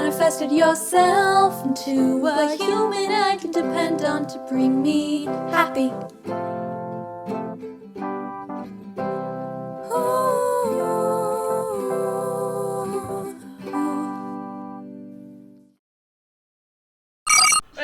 manifested yourself into a human I can depend on to bring me happy.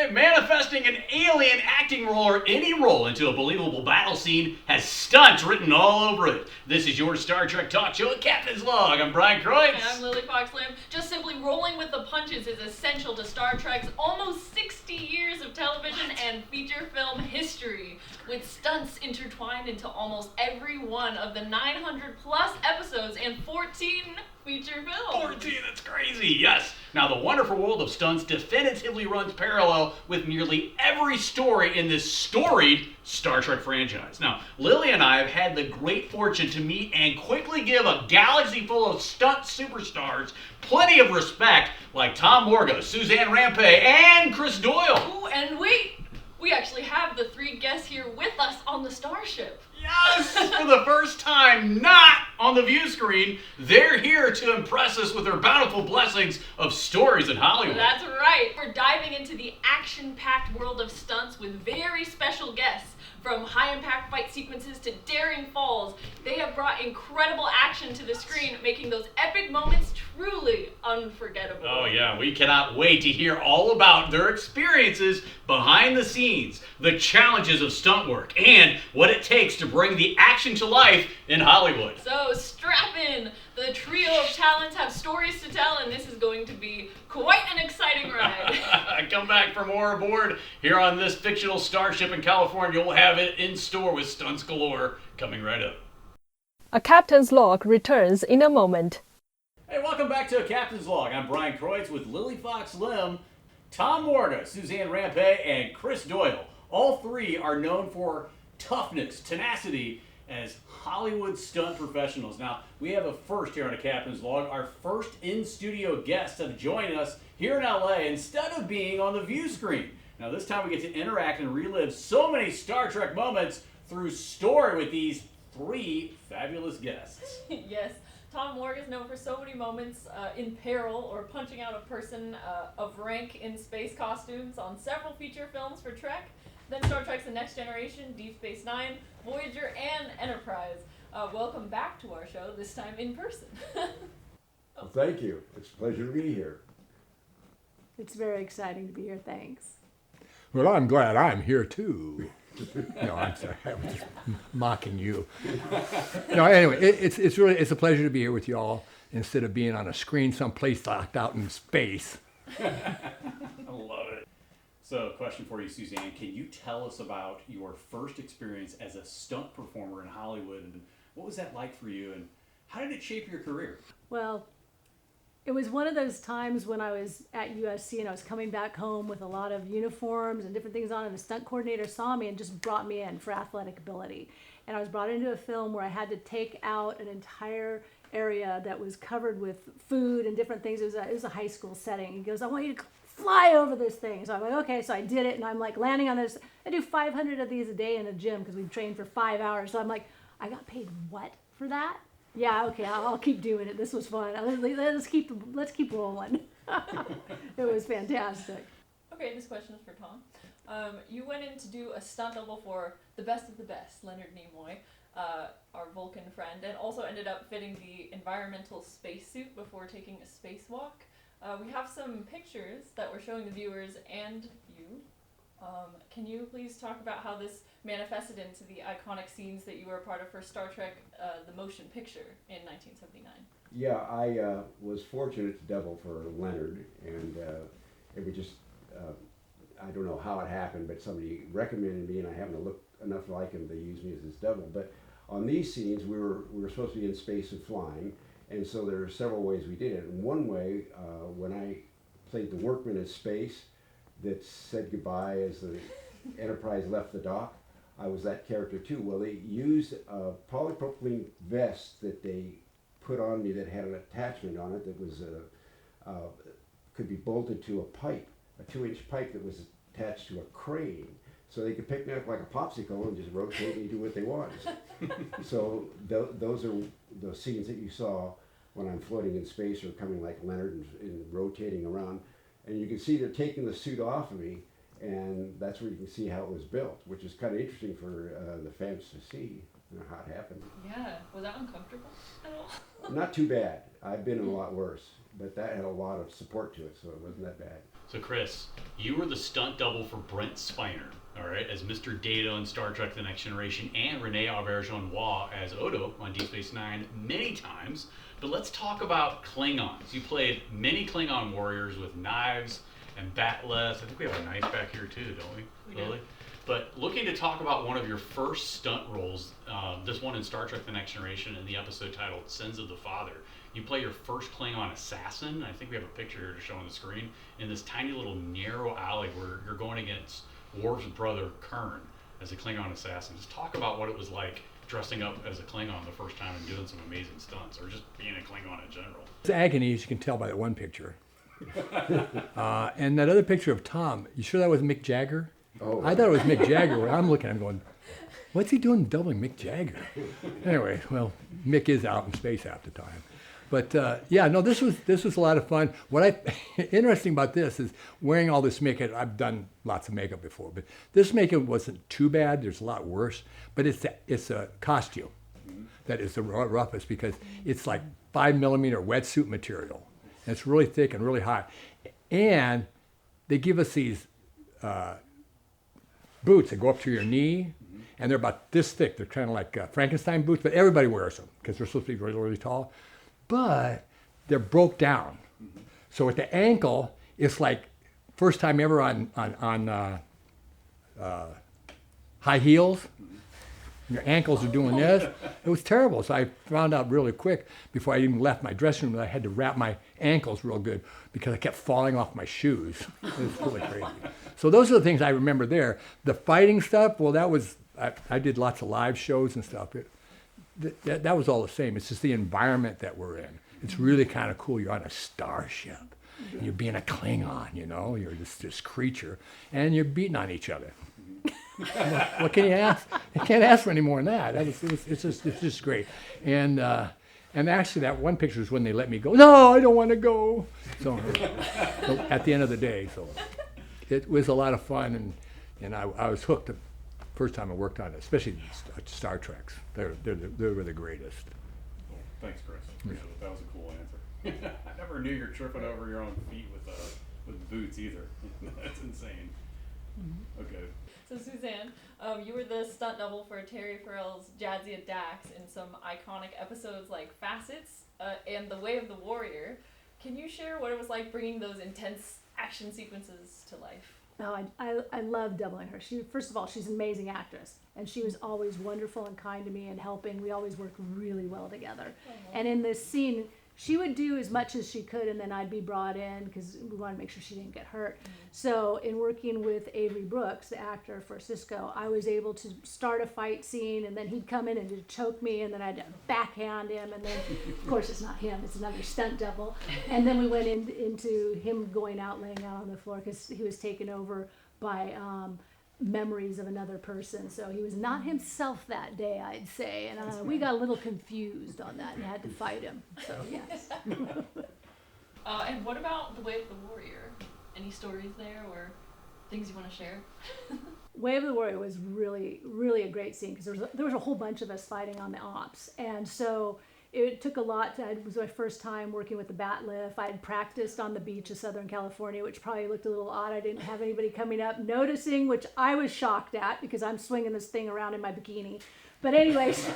Manifesting an alien acting role or any role into a believable battle scene has stunts written all over it. This is your Star Trek talk show at Captain's Log. I'm Bryan Kreutz. And I'm Lili Fox-Lim. Just simply rolling with the punches is essential to Star Trek's almost 60 years of television and feature film history, with stunts intertwined into almost every one of the 900 plus episodes and 14 feature films. 14, that's crazy, yes. Now, the wonderful world of stunts definitively runs parallel with nearly every story in this storied Star Trek franchise. Now, Lili and I have had the great fortune to meet and quickly give a galaxy full of stunt superstars plenty of respect, like Tom Morga, Suzanne Rampe, and Chris Doyle. Ooh, and wait! We actually have the three guests here with us on the starship. Yes! For the first time, not on the view screen, they're here to impress us with their bountiful blessings of stories in Hollywood. That's right. We're diving into the action-packed world of stunts with very special guests. From high-impact fight sequences to daring falls, they have brought incredible action to the screen, making those epic moments truly unforgettable. Oh yeah, we cannot wait to hear all about their experiences behind the scenes, the challenges of stunt work, and what it takes to bring the action to life in Hollywood. So strap in. The trio of talents have stories to tell, and this is going to be quite an exciting ride. Come back for more aboard here on this fictional starship in California. We'll have it in store with stunts galore coming right up. A Captain's Log returns in a moment. Hey, welcome back to A Captain's Log. I'm Bryan Kreutz with Lili Fox-Lim, Tom Morga, Suzanne Rampe, and Chris Doyle. All three are known for toughness, tenacity, as Hollywood stunt professionals. Now, we have a first here on A Captain's Log. Our first in-studio guests have joined us here in LA instead of being on the view screen. Now, this time we get to interact and relive so many Star Trek moments through story with these three fabulous guests. Yes, Tom Morga is known for so many moments in peril or punching out a person of rank in space costumes on several feature films for Trek. Then Star Trek's The Next Generation, Deep Space Nine, Voyager, and Enterprise. Welcome back to our show, this time in person. Well, thank you. It's a pleasure to be here. It's very exciting to be here, thanks. Well, I'm glad I'm here too. No, I'm sorry, I was just mocking you. No, anyway, it's a pleasure to be here with y'all instead of being on a screen someplace locked out in space. I love it. So, question for you, Suzanne. Can you tell us about your first experience as a stunt performer in Hollywood, and what was that like for you, and how did it shape your career? Well, it was one of those times when I was at USC and I was coming back home with a lot of uniforms and different things on, and the stunt coordinator saw me and just brought me in for athletic ability. And I was brought into a film where I had to take out an entire area that was covered with food and different things. It was a high school setting. He goes, I want you to fly over this thing. So I'm like, okay. So I did it, and I'm like landing on this. I do 500 of these a day in a gym because we train for 5 hours. So I'm like, I got paid what for that? Yeah, okay, I'll keep doing it. This was fun. Let's keep rolling. It was fantastic. Okay, this question is for Tom. You went in to do a stunt double for the best of the best, Leonard Nimoy, our Vulcan friend, and also ended up fitting the environmental spacesuit before taking a spacewalk. We have some pictures that we're showing the viewers and you. Can you please talk about how this manifested into the iconic scenes that you were a part of for Star Trek, the motion picture in 1979? Yeah, I was fortunate to double for Leonard, and it was just, I don't know how it happened, but somebody recommended me, and I happened to look enough like him to use me as his double. But on these scenes, we were supposed to be in space and flying, and so there are several ways we did it. And one way, when I played the workman in space that said goodbye as the Enterprise left the dock, I was that character too. Well, they used a polypropylene vest that they put on me that had an attachment on it that was could be bolted to a pipe, a 2-inch pipe that was attached to a crane. So they could pick me up like a popsicle and just rotate me and do what they want. So those are the scenes that you saw. when I'm floating in space or coming like Leonard and rotating around. And you can see they're taking the suit off of me, and that's where you can see how it was built, which is kind of interesting for the fans to see, you know, how it happened. Yeah. Was that uncomfortable at all? Not too bad. I've been in a lot worse, but that had a lot of support to it, so it wasn't that bad. So Chris, you were the stunt double for Brent Spiner, all right, as Mr. Data on Star Trek The Next Generation, and Rene Auberjonois as Odo on Deep Space Nine many times. But let's talk about Klingons. You played many Klingon warriors with knives and batleths. I think we have a knife back here too, don't we, Lily? But looking to talk about one of your first stunt roles, this one in Star Trek The Next Generation in the episode titled Sins of the Father. You play your first Klingon assassin. I think we have a picture here to show on the screen, in this tiny little narrow alley where you're going against Worf's brother, Kern, as a Klingon assassin. Just talk about what it was like dressing up as a Klingon the first time and doing some amazing stunts, or just being a Klingon in general. It's agony, as you can tell by that one picture. And that other picture of Tom, you sure that was Mick Jagger? Oh. I thought it was Mick Jagger. When I'm looking, I'm going, what's he doing doubling Mick Jagger? Anyway, well, Mick is out in space half the time. But yeah, no, this was a lot of fun. Interesting about this is wearing all this makeup. I've done lots of makeup before, but this makeup wasn't too bad. There's a lot worse, but it's a costume that is the roughest, because it's like 5mm wetsuit material. And it's really thick and really hot, and they give us these boots that go up to your knee, and they're about this thick. They're kind of like Frankenstein boots, but everybody wears them because they're supposed to be really, really tall. But they're broke down. So at the ankle, it's like first time ever on high heels. Your ankles are doing this. It was terrible. So I found out really quick before I even left my dressing room that I had to wrap my ankles real good because I kept falling off my shoes. It was really crazy. So those are the things I remember there. The fighting stuff, well, that was, I did lots of live shows and stuff. That was all the same. It's just the environment that we're in. It's really kind of cool. You're on a starship. And you're being a Klingon, you know. You're this creature. And you're beating on each other. What can you ask? You can't ask for any more than that. It's just great. And actually, that one picture is when they let me go. No, I don't want to go. So at the end of the day, so it was a lot of fun, and I was hooked the first time I worked on it, especially Star Treks. They were the greatest. Well, thanks, Chris. Appreciate it. That was a cool answer. I never knew you're tripping over your own feet with boots either. That's insane. Okay. So Suzanne, you were the stunt double for Terry Farrell's Jadzia Dax in some iconic episodes like Facets and The Way of the Warrior. Can you share what it was like bringing those intense action sequences to life? Oh, I love doubling her. First of all, she's an amazing actress, and she was always wonderful and kind to me and helping. We always worked really well together. And in this scene, she would do as much as she could, and then I'd be brought in because we wanted to make sure she didn't get hurt. So in working with Avery Brooks, the actor for Cisco, I was able to start a fight scene, and then he'd come in and just choke me, and then I'd backhand him, and then, of course, it's not him, it's another stunt double. And then we went into him going out, laying out on the floor, because he was taken over by memories of another person. So he was not himself that day, I'd say. And we got a little confused on that and had to fight him. So, yes. And what about The Way of the Warrior? Any stories there or things you want to share? Way of the Warrior was really, really a great scene because there was a whole bunch of us fighting on the ops. And so it took a lot. It was my first time working with the bat lift. I had practiced on the beach of Southern California, which probably looked a little odd. I didn't have anybody coming up noticing, which I was shocked at because I'm swinging this thing around in my bikini. But anyways,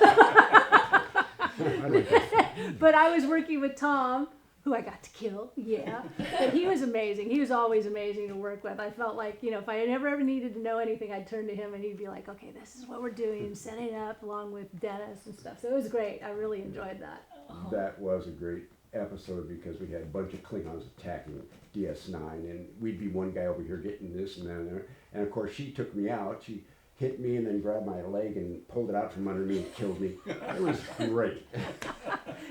but I was working with Tom, who I got to kill, yeah. But he was amazing. He was always amazing to work with. I felt like, if I ever needed to know anything, I'd turn to him and he'd be like, okay, this is what we're doing, and set it up along with Dennis and stuff. So it was great. I really enjoyed that. That was a great episode because we had a bunch of Klingons attacking DS9, and we'd be one guy over here getting this and that and there. And of course, she took me out. She hit me and then grabbed my leg and pulled it out from under me and killed me. It was great.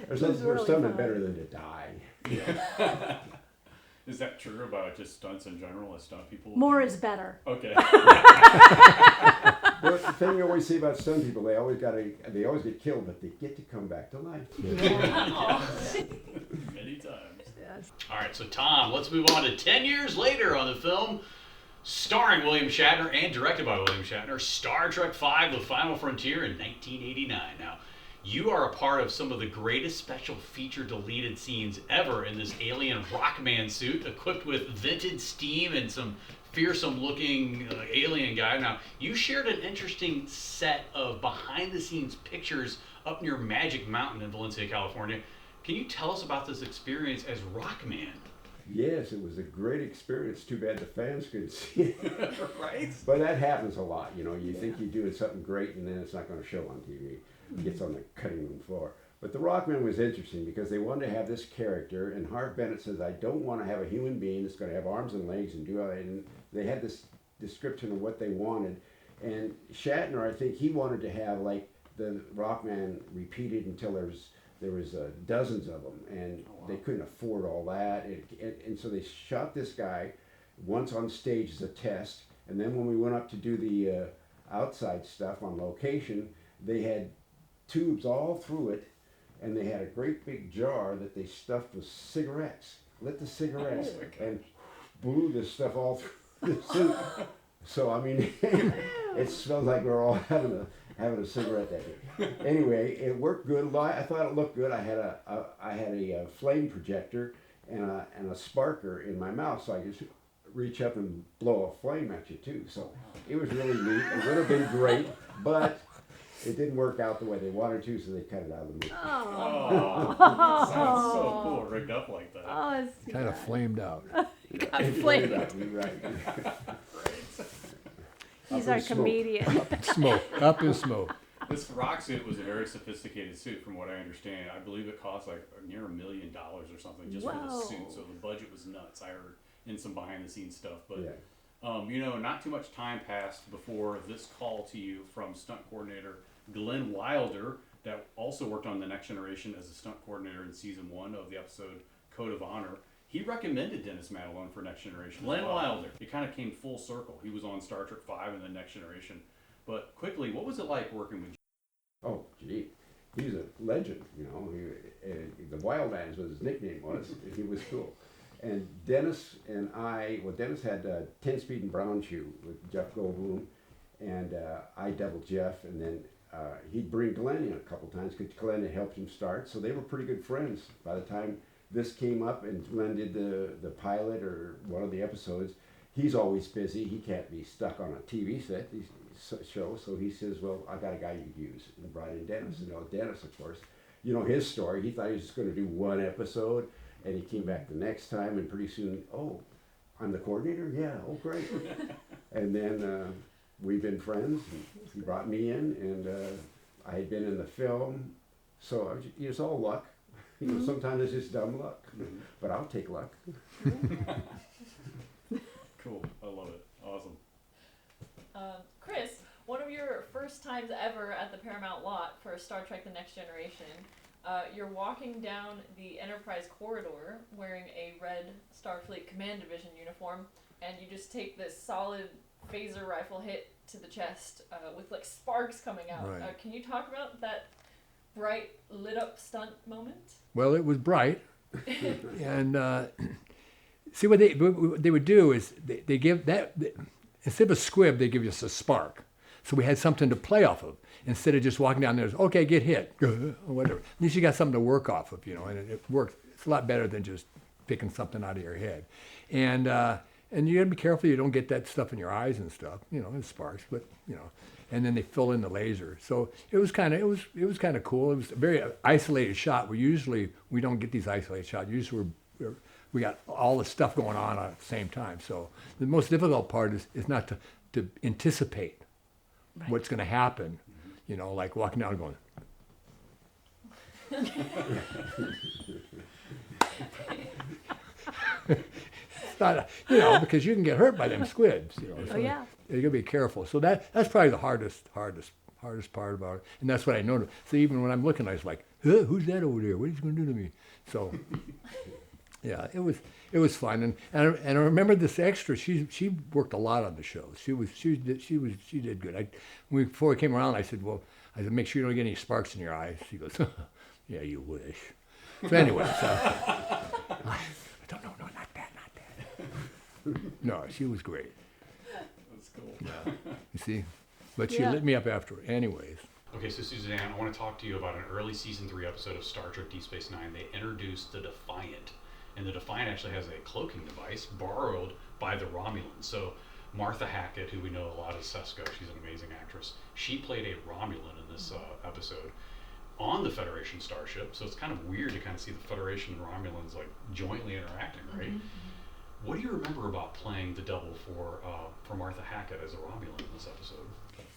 There's something better than to die. Yeah. Is that true about just stunts in general as stunt people? More is better. Okay. The thing you always say about stunt people, they always get killed, but they get to come back to life. Yeah. right, so Tom, let's move on to 10 years later on the film, starring William Shatner and directed by William Shatner, Star Trek V: The Final Frontier in 1989. Now, you are a part of some of the greatest special feature deleted scenes ever in this alien Rockman suit, equipped with vented steam and some fearsome looking alien guy. Now, you shared an interesting set of behind the scenes pictures up near Magic Mountain in Valencia, California. Can you tell us about this experience as Rockman? Yes, it was a great experience. Too bad the fans couldn't see it. Right? But that happens a lot. You know, you think you're doing something great and then it's not going to show on TV. It gets on the cutting room floor. But the Rockman was interesting because they wanted to have this character, and Harv Bennett says, I don't want to have a human being that's going to have arms and legs and do all that. And they had this description of what they wanted. And Shatner, I think he wanted to have like the Rockman repeated until there was dozens of them, and they couldn't afford all that. And so they shot this guy once on stage as a test, and then when we went up to do the outside stuff on location, they had tubes all through it, and they had a great big jar that they stuffed with cigarettes, lit the cigarettes, and blew this stuff all through the suit. So I mean, it smelled like we were all having a cigarette that day. Anyway, it worked good. I thought it looked good. I had a flame projector and a sparker in my mouth, so I could reach up and blow a flame at you too. So it was really neat. It would have been great, but it didn't work out the way they wanted to, so they cut it out of the movie. Oh, sounds so cool, rigged up like that. Oh, Kind of flamed out. got flamed. Right. He's our comedian. Up in smoke. This rock suit was a very sophisticated suit, from what I understand. I believe it cost like near $1 million or something just for the suit. So the budget was nuts. I heard in some behind-the-scenes stuff, but Yeah. not too much time passed before this call to you from stunt coordinator Glenn Wilder, that also worked on The Next Generation as a stunt coordinator in season 1 of the episode Code of Honor. He recommended Dennis Madalone for Next Generation. Glenn Wilder. It kind of came full circle. He was on Star Trek V and The Next Generation. But quickly, what was it like working with? Oh, gee, he's a legend. You know, the Wild Man is what his nickname was. And he was cool. And Dennis and Dennis had 10-speed and brown shoe with Jeff Goldblum, and I doubled Jeff, and then he'd bring Glenn in a couple times because Glenn had helped him start, so they were pretty good friends. By the time this came up and Glenn did the pilot or one of the episodes, he's always busy. He can't be stuck on a TV set show, so he says, well, I got a guy you can use, and brought in Dennis. And Dennis, of course, his story, he thought he was just going to do one episode, and he came back the next time, and pretty soon, oh, I'm the coordinator? Yeah, oh, great. And then we've been friends, and he brought me in, and I had been in the film, so it's all luck. Sometimes it's just dumb luck, but I'll take luck. Cool, I love it, awesome. Chris, one of your first times ever at the Paramount lot for Star Trek The Next Generation, you're walking down the Enterprise corridor wearing a red Starfleet Command Division uniform, and you just take this solid phaser rifle hit to the chest with like sparks coming out. Right. Can you talk about that bright lit up stunt moment? Well, it was bright, and see what they would do is they give that instead of a squib, they give us a spark, so we had something to play off of instead of just walking down there. Okay, get hit or whatever. At least you got something to work off of, and it works. It's a lot better than just picking something out of your head, and you got to be careful you don't get that stuff in your eyes and stuff. It sparks, but and then they fill in the laser. So it was kind of cool. It was a very isolated shot. We don't get these isolated shots. Usually we got all the stuff going on at the same time. So the most difficult part is not to anticipate what's going to happen. Like walking down and going. It's not, because you can get hurt by them squids. So yeah. You gotta be careful. So that's probably the hardest part about it. And that's what I noticed. So even when I'm looking, I was like, who's that over there? What is he gonna do to me? So yeah, it was fun. And I remember this extra. She worked a lot on the show. She did good. Before I came around, I said, make sure you don't get any sparks in your eyes. She goes, yeah, you wish. So anyway, I don't know. No, she was great. That's cool. You see? But she Yeah. lit me up after. Anyways. Okay, so Suzanne, I want to talk to you about an early season 3 episode of Star Trek Deep Space Nine. They introduced the Defiant, and the Defiant actually has a cloaking device borrowed by the Romulans. So Martha Hackett, who we know a lot as Sesko, she's an amazing actress. She played a Romulan in this episode on the Federation starship. So it's kind of weird to kind of see the Federation and Romulans like jointly interacting, right? What do you remember about playing the double for Martha Hackett as a Romulan in this episode?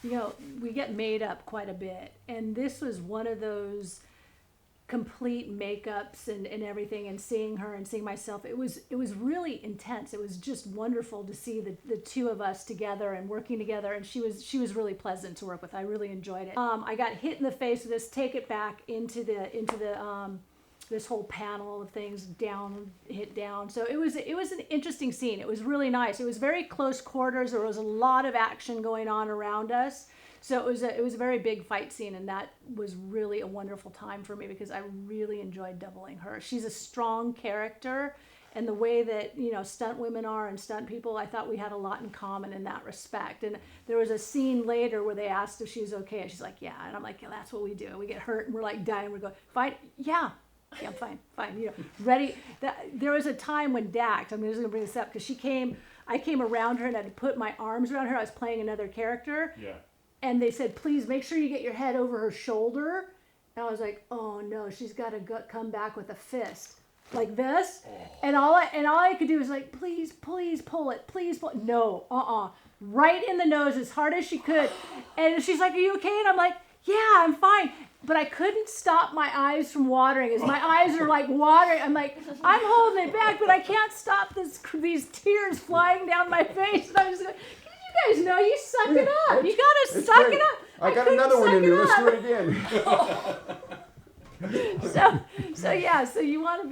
You know, we get made up quite a bit, and this was one of those complete makeups and everything, and seeing her and seeing myself, it was really intense. It was just wonderful to see the two of us together and working together, and she was really pleasant to work with. I really enjoyed it. I got hit in the face with this, take it back into the this whole panel of things, down, hit down. So it was an interesting scene. It was really nice. It was very close quarters. There was a lot of action going on around us. So it was a very big fight scene, and that was really a wonderful time for me because I really enjoyed doubling her. She's a strong character, and the way that, you know, stunt women are and stunt people, I thought we had a lot in common in that respect. And there was a scene later where they asked if she was okay, and she's like, yeah. And I'm like, yeah, that's what we do. We get hurt and we're like dying. We go, fine, yeah, I'm fine, you know, ready. There was a time when Dax, I'm just gonna bring this up because I came around her and I had to put my arms around her. I was playing another character. Yeah. And they said, please make sure you get your head over her shoulder. And I was like, oh no, she's got to come back with a fist like this. And all I could do was like, please pull it, please pull it. No, right in the nose as hard as she could. And she's like, are you okay? And I'm like, yeah, I'm fine. But I couldn't stop my eyes from watering. As my eyes are like watering, I'm like, I'm holding it back, but I can't stop these tears flying down my face. And I was like, you guys know, you suck it up. You gotta suck it up. I got another one in here. Let's do it again. So you want to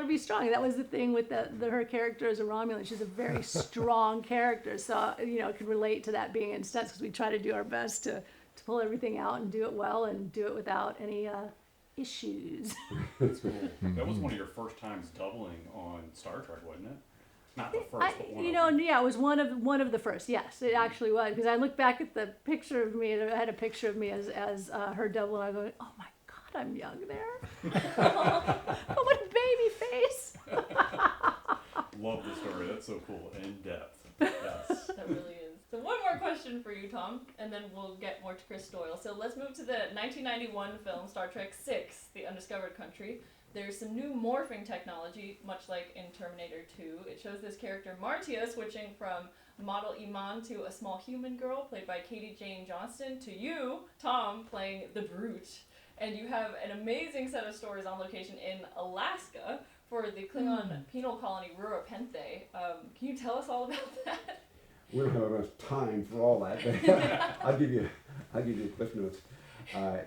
be strong. That was the thing with her character as a Romulan. She's a very strong character. So, you know, it could relate to that being in stunts because we try to do our best to pull everything out and do it well and do it without any issues. That's cool. That was one of your first times doubling on Star Trek, wasn't it? Not the first, but one of them. Yeah, it was one of the first. Yes, it actually was, because I look back at the picture of me. I had a picture of me as her double, and I go, oh my God, I'm young there. Oh, what a baby face. Love the story. That's so cool. In depth. Yes. That really is. So one more question for you, Tom, and then we'll get more to Chris Doyle. So let's move to the 1991 film Star Trek VI, The Undiscovered Country. There's some new morphing technology, much like in Terminator 2. It shows this character Martia switching from model Iman to a small human girl, played by Katie Jane Johnston, to you, Tom, playing the Brute. And you have an amazing set of stories on location in Alaska for the Klingon penal colony Rura Penthe. Can you tell us all about that? We don't have enough time for all that, but I'll give you the cliff notes.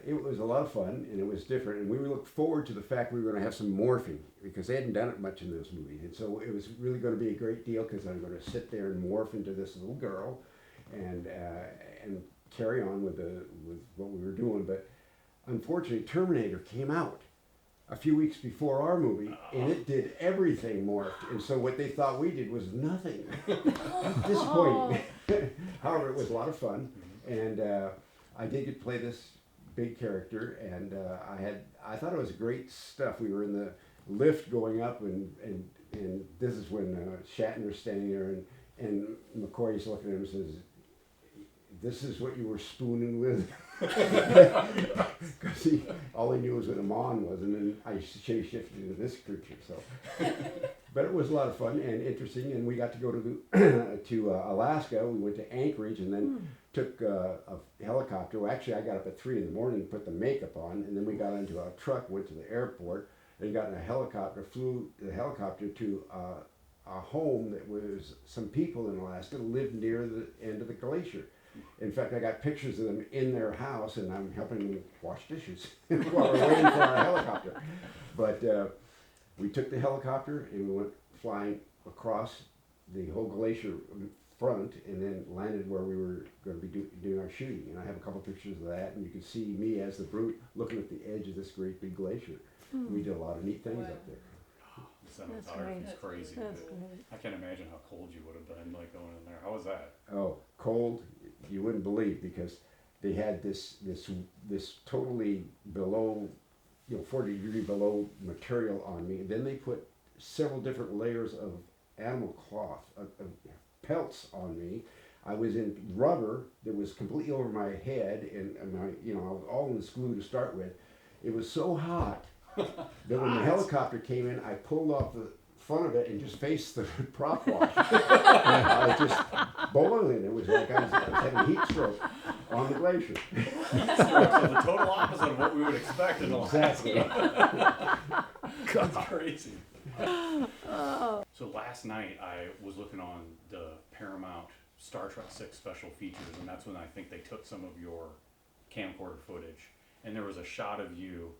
It was a lot of fun, and it was different, and we looked forward to the fact we were going to have some morphing, because they hadn't done it much in those movies, and so it was really going to be a great deal, because I'm going to sit there and morph into this little girl, and carry on with what we were doing. But unfortunately, Terminator came out a few weeks before our movie, and it did everything morphed, and so what they thought we did was nothing. Disappointing. However, it was a lot of fun, and I did get to play this big character, and I thought it was great stuff. We were in the lift going up, and this is when Shatner's standing there, and McCoy's looking at him and says, "This is what you were spooning with?" Because all he knew was what Amon was, and then I shifted into this creature. So, but it was a lot of fun and interesting, and we got to go to Alaska. We went to Anchorage, and then took a helicopter. Well, actually, I got up at 3 in the morning, put the makeup on, and then we got into a truck, went to the airport, and got in a helicopter, flew the helicopter to a home that was some people in Alaska that lived near the end of the glacier. In fact, I got pictures of them in their house, and I'm helping them wash dishes while we're waiting for our helicopter. But we took the helicopter, and we went flying across the whole glacier front, and then landed where we were going to be doing our shooting. And I have a couple pictures of that, and you can see me as the Brute looking at the edge of this great big glacier. We did a lot of neat things up there. cinematography is great. crazy. That's dude. great. I can't imagine how cold you would have been like going in there. How was that? Oh, cold, you wouldn't believe, because they had this totally below, 40-degree below material on me. Then they put several different layers of animal cloth, of pelts on me. I was in rubber that was completely over my head, and I was all in this glue to start with. It was so hot that when the helicopter came in, I pulled off the front of it and just faced the prop wash. I was just boiling. It was like I was having heat stroke on the glacier. So the total opposite of what we would expect in Alaska. That's crazy. So last night I was looking on the Paramount Star Trek 6 special features, and that's when I think they took some of your camcorder footage, and there was a shot of you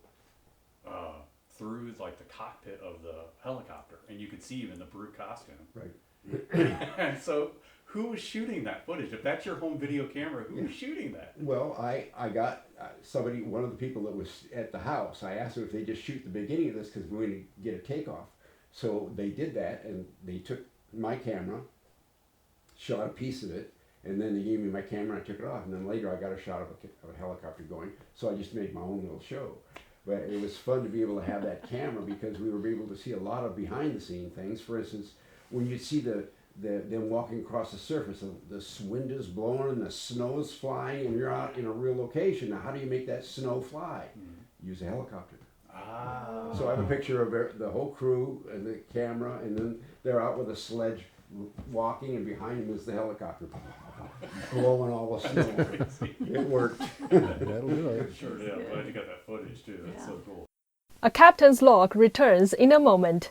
through like the cockpit of the helicopter, and you could see you in the brute costume. Right. And so who was shooting that footage? If that's your home video camera, who was shooting that? Well, I got somebody, one of the people that was at the house, I asked them if they just shoot the beginning of this because we wanted to get a takeoff. So they did that, and they took my camera, shot a piece of it, and then they gave me my camera and I took it off. And then later I got a shot of a helicopter going, so I just made my own little show. But it was fun to be able to have that camera because we were able to see a lot of behind the scene things. For instance, when you see them walking across the surface, the wind is blowing and the snow is flying, and you're out in a real location. Now, how do you make that snow fly? Use a helicopter. Ah. So I have a picture of the whole crew and the camera, and then they're out with a sledge walking, and behind them is the helicopter blowing all the snow. It worked. That'll do it. Sure did. I'm glad you got that footage too. That's so cool. A captain's log returns in a moment.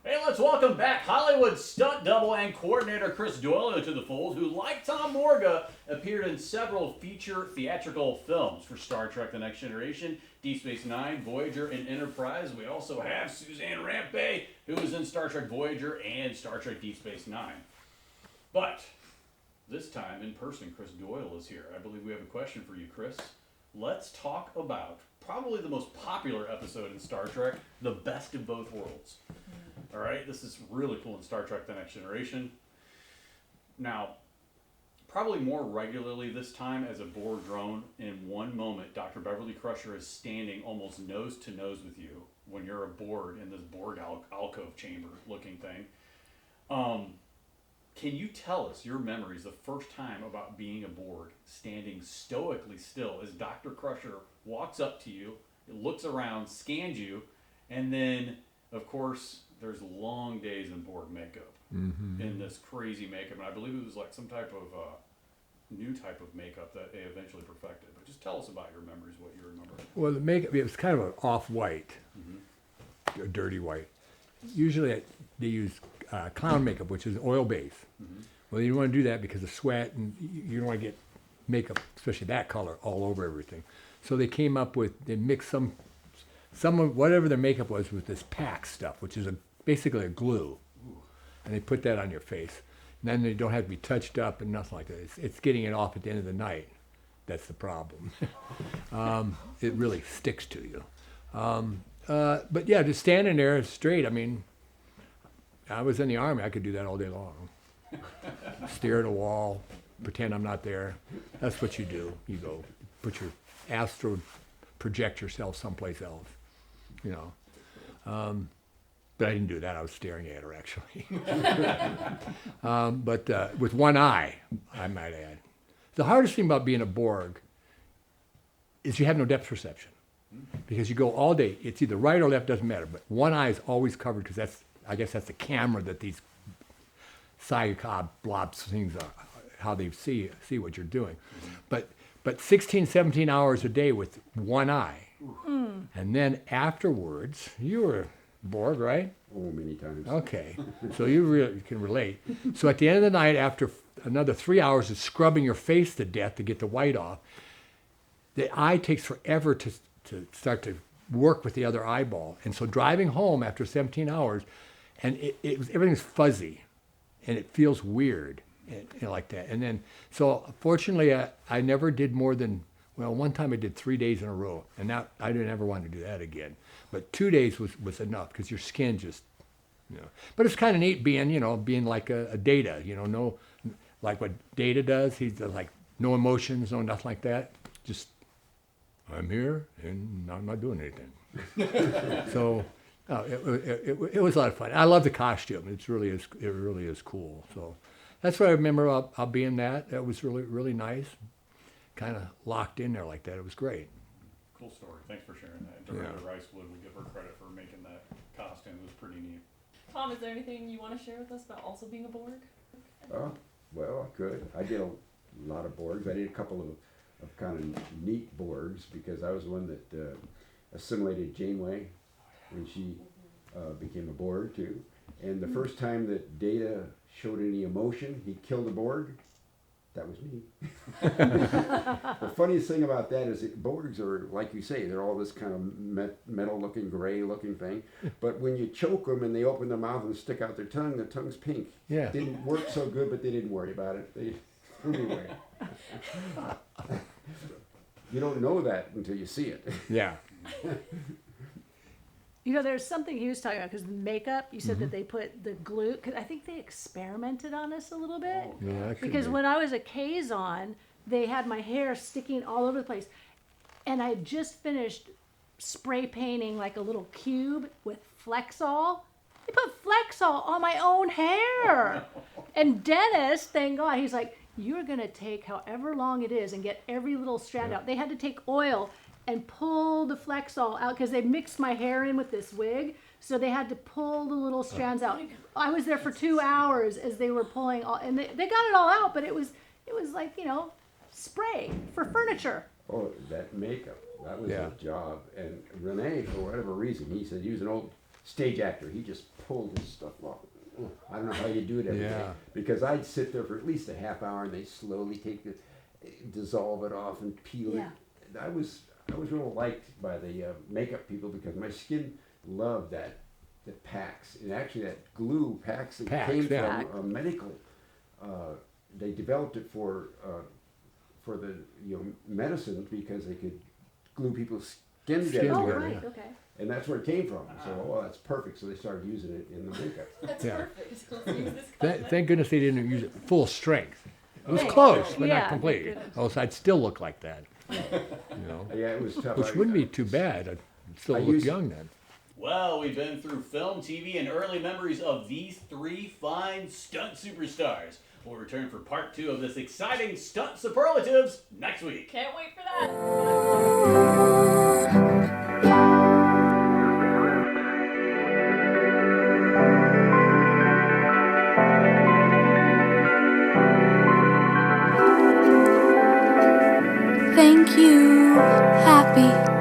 Hey, let's welcome back Hollywood stunt double and coordinator Chris Doyle to the fold, who, like Tom Morga, appeared in several feature theatrical films for Star Trek The Next Generation, Deep Space Nine, Voyager, and Enterprise. We also have Suzanne Rampe, who was in Star Trek Voyager and Star Trek Deep Space Nine. But this time, in person, Chris Doyle is here. I believe we have a question for you, Chris. Let's talk about probably the most popular episode in Star Trek, The Best of Both Worlds. All right, this is really cool in Star Trek The Next Generation. Now, probably more regularly this time as a Borg drone, in one moment, Dr. Beverly Crusher is standing almost nose to nose with you when you're aboard in this Borg alcove chamber looking thing. Can you tell us your memories the first time about being aboard, standing stoically still as Dr. Crusher walks up to you, looks around, scans you, and then, of course, there's long days in Borg makeup, in this crazy makeup, and I believe it was like some type of new type of makeup that they eventually perfected. But just tell us about your memories, what you remember. Well, the makeup, it was kind of an off-white, a dirty white. Usually they use clown makeup, which is oil base. Well, you don't want to do that because of sweat, and you don't want to get makeup, especially that color, all over everything. So they came up with, they mixed some of whatever their makeup was with this PAC stuff, which is basically a glue. And they put that on your face. And then they don't have to be touched up and nothing like that. It's getting it off at the end of the night. That's the problem. It really sticks to you. But yeah, just standing there straight, I mean, I was in the Army, I could do that all day long. Stare at a wall, pretend I'm not there. That's what you do. You go, put your project yourself someplace else, you know. But I didn't do that. I was staring at her, actually. But with one eye, I might add. The hardest thing about being a Borg is you have no depth perception. Because you go all day. It's either right or left, doesn't matter. But one eye is always covered because I guess that's the camera that these Psychob blobs things are, how they see what you're doing. But 16, 17 hours a day with one eye. And then afterwards, you were Borg, right? Oh, many times. Okay, so you really can relate. So at the end of the night, after another 3 hours of scrubbing your face to death to get the white off, the eye takes forever to start to work with the other eyeball. And so driving home after 17 hours, and everything's fuzzy, and it feels weird, and like that. And then, so fortunately, I never did more than, well, one time I did 3 days in a row, and now I didn't ever want to do that again. But 2 days was enough because your skin just You know. But it's kind of neat being like a Data, no, like what Data does. He's like no emotions, no nothing like that. Just I'm here and I'm not doing anything. So it was a lot of fun. I love the costume. It really is cool. So that's what I remember about being that. That was really, really nice. Kind of locked in there like that. It was great. Cool story. Thanks for sharing that. Director Ricewood, we give her credit for making that costume. It was pretty neat. Tom, is there anything you want to share with us about also being a Borg? Well, I could. I did a lot of Borgs. I did a couple of kind of neat Borgs because I was the one that assimilated Janeway when she became a Borg too. And the first time that Data showed any emotion, he killed a Borg. That was me. The funniest thing about that is that Borgs are, like you say, they're all this kind of metal-looking, gray-looking thing. But when you choke them and they open their mouth and stick out their tongue, the tongue's pink. Yeah. Didn't work so good, but they didn't worry about it. They threw me away. You don't know that until you see it. Yeah. There's something he was talking about, because the makeup, you said that they put the glue, because I think they experimented on us a little bit. Yeah, that could Because be. when I was a Kazon, they had my hair sticking all over the place. And I had just finished spray painting like a little cube with Flexol. They put Flexol on my own hair. And Dennis, thank God, he's like, you're going to take however long it is and get every little strand out. They had to take oil and pull the Flexol out because they mixed my hair in with this wig. So they had to pull the little strands out. I was there for 2 hours as they were pulling all, and they got it all out, but it was like, spray for furniture. Oh, that makeup, that was Yeah. his job. And Renee, for whatever reason, he said he was an old stage actor. He just pulled his stuff off. I don't know how you do it every day. Yeah. Because I'd sit there for at least a half hour and they slowly dissolve it off and peel Yeah. it. I was real liked by the makeup people because my skin loved the Pax. And actually that glue Pax came yeah. from a medical, they developed it for the medicine because they could glue people's skin together. Oh, together, right, yeah. okay. And that's where it came from. So, that's perfect. So they started using it in the makeup. That's Yeah. perfect. Let's use this concept. Thank goodness they didn't use it full strength. It was Thank close, you. but Yeah, not complete. thank goodness. Else I'd still look like that. Yeah, it was tough. Which wouldn't be too bad. I'd still I look used- young then. Well, we've been through film, TV, and early memories of these three fine stunt superstars. We'll return for part 2 of this exciting stunt superlatives next week. Can't wait for that. Thank you, happy.